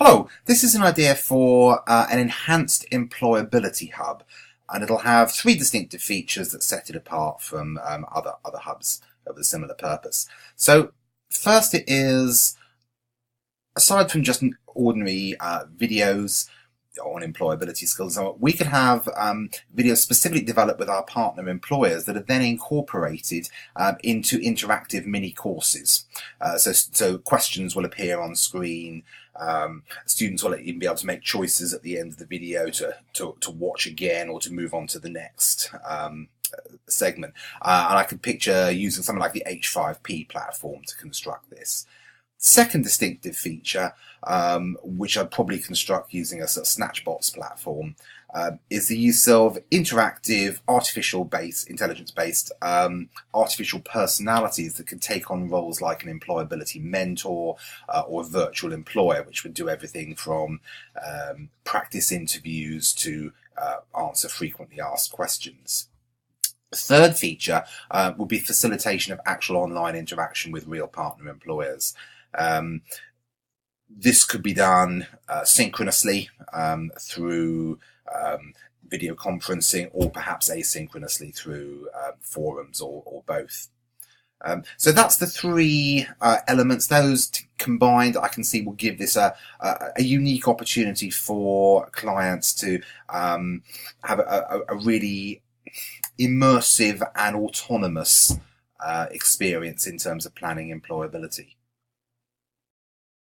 Hello, this is an idea for an enhanced employability hub, and it'll have three distinctive features that set it apart from other hubs of a similar purpose. So first, it is, aside from just ordinary videos on employability skills, we could have videos specifically developed with our partner employers that are then incorporated into interactive mini courses. So questions will appear on screen. Students will even be able to make choices at the end of the video to watch again or to move on to the next segment. And I could picture using something like the H5P platform to construct this. Second distinctive feature, which I'd probably construct using a sort of Snatchbots platform, is the use of interactive, intelligence-based artificial personalities that can take on roles like an employability mentor or a virtual employer, which would do everything from practice interviews to answer frequently asked questions. The third feature would be facilitation of actual online interaction with real partner employers. This could be done synchronously through video conferencing, or perhaps asynchronously through forums, or both. So that's the three elements. Those combined, I can see, will give this a unique opportunity for clients to have a really immersive and autonomous experience in terms of planning employability.